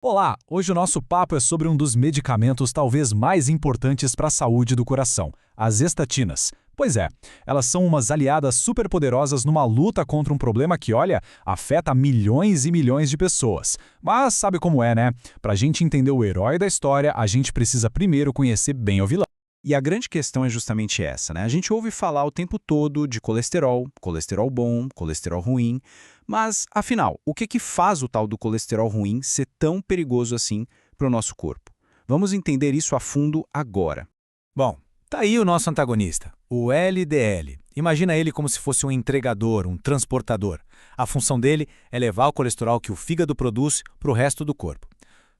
Olá, hoje o nosso papo é sobre um dos medicamentos talvez mais importantes para a saúde do coração, as estatinas. Pois é, elas são umas aliadas superpoderosas numa luta contra um problema que, olha, afeta milhões e milhões de pessoas. Mas sabe como é, né? Para a gente entender o herói da história, a gente precisa primeiro conhecer bem o vilão. E a grande questão é justamente essa, né? A gente ouve falar o tempo todo de colesterol, colesterol bom, colesterol ruim, mas, afinal, o que faz o tal do colesterol ruim ser tão perigoso assim para o nosso corpo? Vamos entender isso a fundo agora. Bom, tá aí o nosso antagonista, o LDL. Imagina ele como se fosse um entregador, um transportador. A função dele é levar o colesterol que o fígado produz para o resto do corpo.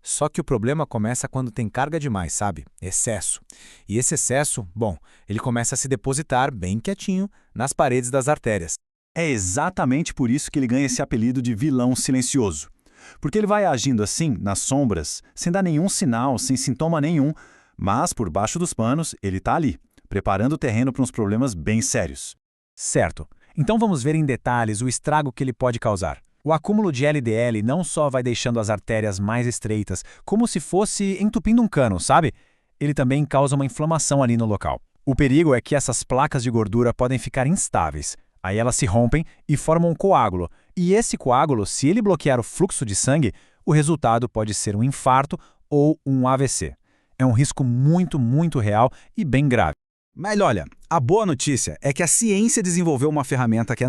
Só que o problema começa quando tem carga demais, sabe? Excesso. E esse excesso, bom, ele começa a se depositar bem quietinho nas paredes das artérias. É exatamente por isso que ele ganha esse apelido de vilão silencioso. Porque ele vai agindo assim, nas sombras, sem dar nenhum sinal, sem sintoma nenhum, mas por baixo dos panos ele está ali, preparando o terreno para uns problemas bem sérios. Certo. Então vamos ver em detalhes o estrago que ele pode causar. O acúmulo de LDL não só vai deixando as artérias mais estreitas, como se fosse entupindo um cano, sabe? Ele também causa uma inflamação ali no local. O perigo é que essas placas de gordura podem ficar instáveis. Aí elas se rompem e formam um coágulo. E esse coágulo, se ele bloquear o fluxo de sangue, o resultado pode ser um infarto ou um AVC. É um risco muito real e bem grave. Mas olha, a boa notícia é que a ciência desenvolveu uma ferramenta que é,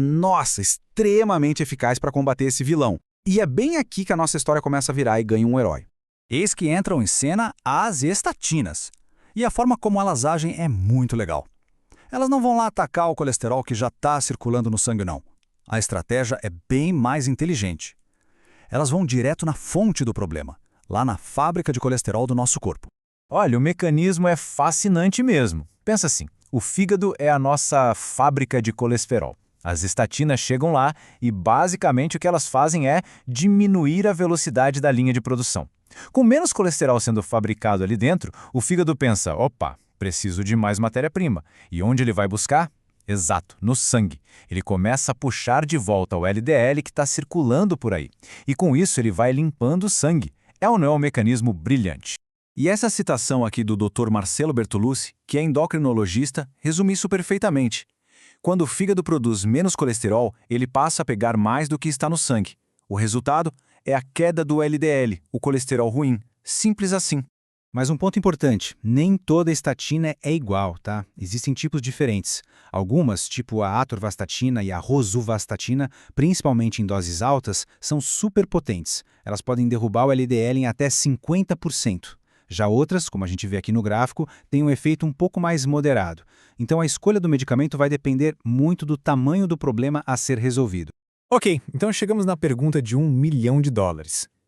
extremamente eficaz para combater esse vilão. E é bem aqui que a nossa história começa a virar e ganha um herói. Eis que entram em cena as estatinas. E a forma como elas agem é muito legal. Elas não vão lá atacar o colesterol que já está circulando no sangue, não. A estratégia é bem mais inteligente. Elas vão direto na fonte do problema, lá na fábrica de colesterol do nosso corpo. Olha, o mecanismo é fascinante mesmo. Pensa assim, o fígado é a nossa fábrica de colesterol. As estatinas chegam lá e basicamente o que elas fazem é diminuir a velocidade da linha de produção. Com menos colesterol sendo fabricado ali dentro, o fígado pensa, opa, preciso de mais matéria-prima. E onde ele vai buscar? Exato, no sangue. Ele começa a puxar de volta o LDL que está circulando por aí. E com isso ele vai limpando o sangue. É ou não é um mecanismo brilhante? E essa citação aqui do Dr. Marcelo Bertolucci, que é endocrinologista, resume isso perfeitamente. Quando o fígado produz menos colesterol, ele passa a pegar mais do que está no sangue. O resultado é a queda do LDL, o colesterol ruim. Simples assim. Mas um ponto importante, nem toda estatina é igual, tá? Existem tipos diferentes. Algumas, tipo a atorvastatina e a rosuvastatina, principalmente em doses altas, são super potentes. Elas podem derrubar o LDL em até 50%. Já outras, como a gente vê aqui no gráfico, têm um efeito um pouco mais moderado. Então a escolha do medicamento vai depender muito do tamanho do problema a ser resolvido. Ok, então chegamos na pergunta de $1 milhão.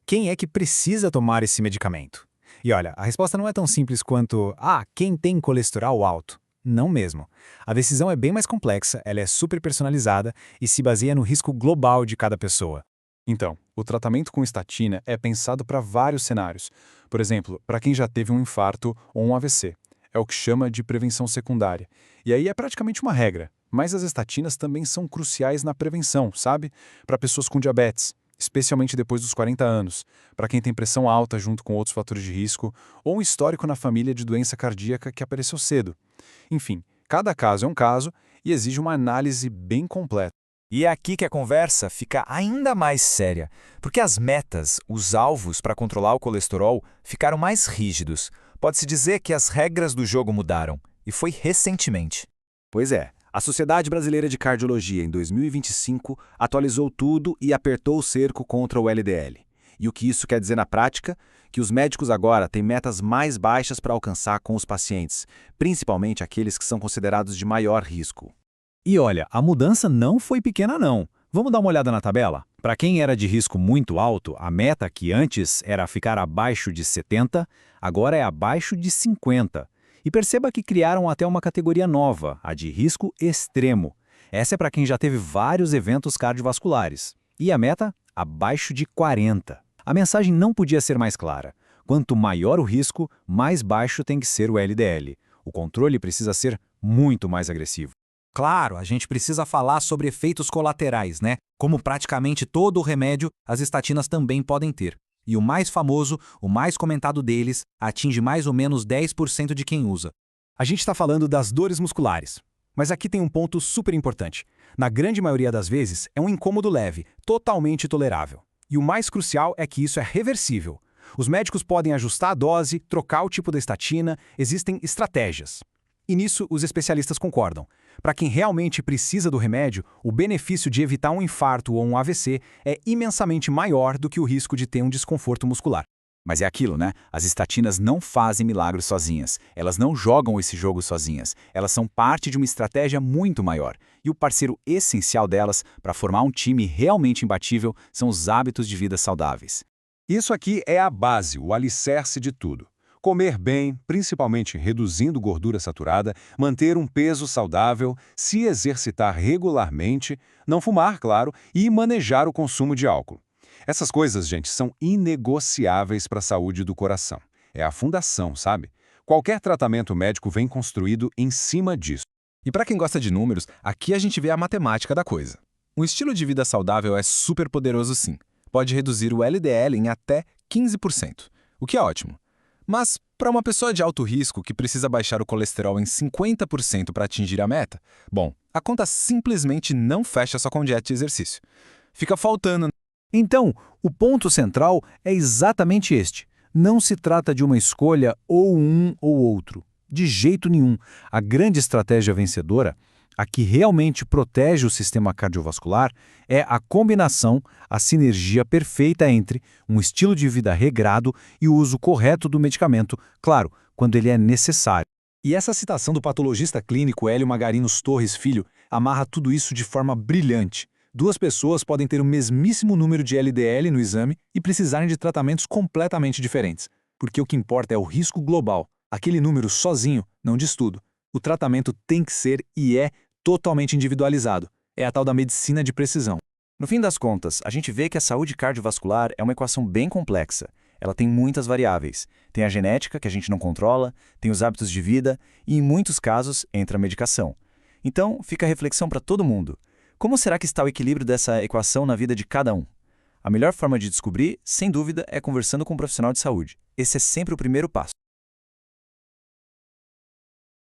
Quem é que precisa tomar esse medicamento? E olha, a resposta não é tão simples quanto, quem tem colesterol alto? Não mesmo. A decisão é bem mais complexa, ela é super personalizada e se baseia no risco global de cada pessoa. Então, o tratamento com estatina é pensado para vários cenários. Por exemplo, para quem já teve um infarto ou um AVC. É o que chama de prevenção secundária. E aí é praticamente uma regra. Mas as estatinas também são cruciais na prevenção, sabe? Para pessoas com diabetes, especialmente depois dos 40 anos. Para quem tem pressão alta junto com outros fatores de risco, ou um histórico na família de doença cardíaca que apareceu cedo. Enfim, cada caso é um caso e exige uma análise bem completa. E é aqui que a conversa fica ainda mais séria, porque as metas, os alvos para controlar o colesterol ficaram mais rígidos. Pode-se dizer que as regras do jogo mudaram, e foi recentemente. Pois é, a Sociedade Brasileira de Cardiologia, em 2025, atualizou tudo e apertou o cerco contra o LDL. E o que isso quer dizer na prática? Que os médicos agora têm metas mais baixas para alcançar com os pacientes, principalmente aqueles que são considerados de maior risco. E olha, a mudança não foi pequena não. Vamos dar uma olhada na tabela? Para quem era de risco muito alto, a meta, que antes era ficar abaixo de 70, agora é abaixo de 50. E perceba que criaram até uma categoria nova, a de risco extremo. Essa é para quem já teve vários eventos cardiovasculares. E a meta? Abaixo de 40. A mensagem não podia ser mais clara. Quanto maior o risco, mais baixo tem que ser o LDL. O controle precisa ser muito mais agressivo. Claro, a gente precisa falar sobre efeitos colaterais, né? Como praticamente todo o remédio, as estatinas também podem ter. E o mais famoso, o mais comentado deles, atinge mais ou menos 10% de quem usa. A gente está falando das dores musculares. Mas aqui tem um ponto super importante. Na grande maioria das vezes, é um incômodo leve, totalmente tolerável. E o mais crucial é que isso é reversível. Os médicos podem ajustar a dose, trocar o tipo da estatina, existem estratégias. E nisso, os especialistas concordam. Para quem realmente precisa do remédio, o benefício de evitar um infarto ou um AVC é imensamente maior do que o risco de ter um desconforto muscular. Mas é aquilo, né? As estatinas não fazem milagres sozinhas. Elas não jogam esse jogo sozinhas. Elas são parte de uma estratégia muito maior. E o parceiro essencial delas, para formar um time realmente imbatível, são os hábitos de vida saudáveis. Isso aqui é a base, o alicerce de tudo. Comer bem, principalmente reduzindo gordura saturada, manter um peso saudável, se exercitar regularmente, não fumar, claro, e manejar o consumo de álcool. Essas coisas, gente, são inegociáveis para a saúde do coração. É a fundação, sabe? Qualquer tratamento médico vem construído em cima disso. E para quem gosta de números, aqui a gente vê a matemática da coisa. Um estilo de vida saudável é super poderoso sim. Pode reduzir o LDL em até 15%, o que é ótimo. Mas, para uma pessoa de alto risco que precisa baixar o colesterol em 50% para atingir a meta, bom, a conta simplesmente não fecha só com dieta e exercício. Fica faltando. Então, o ponto central é exatamente este. Não se trata de uma escolha ou um ou outro. De jeito nenhum. A grande estratégia vencedora, a que realmente protege o sistema cardiovascular, é a combinação, a sinergia perfeita entre um estilo de vida regrado e o uso correto do medicamento, claro, quando ele é necessário. E essa citação do patologista clínico Hélio Magarinos Torres Filho amarra tudo isso de forma brilhante. Duas pessoas podem ter o mesmíssimo número de LDL no exame e precisarem de tratamentos completamente diferentes, porque o que importa é o risco global. Aquele número sozinho não diz tudo. O tratamento tem que ser e é totalmente individualizado. É a tal da medicina de precisão. No fim das contas, a gente vê que a saúde cardiovascular é uma equação bem complexa. Ela tem muitas variáveis. Tem a genética, que a gente não controla, tem os hábitos de vida e, em muitos casos, entra a medicação. Então, fica a reflexão para todo mundo. Como será que está o equilíbrio dessa equação na vida de cada um? A melhor forma de descobrir, sem dúvida, é conversando com um profissional de saúde. Esse é sempre o primeiro passo.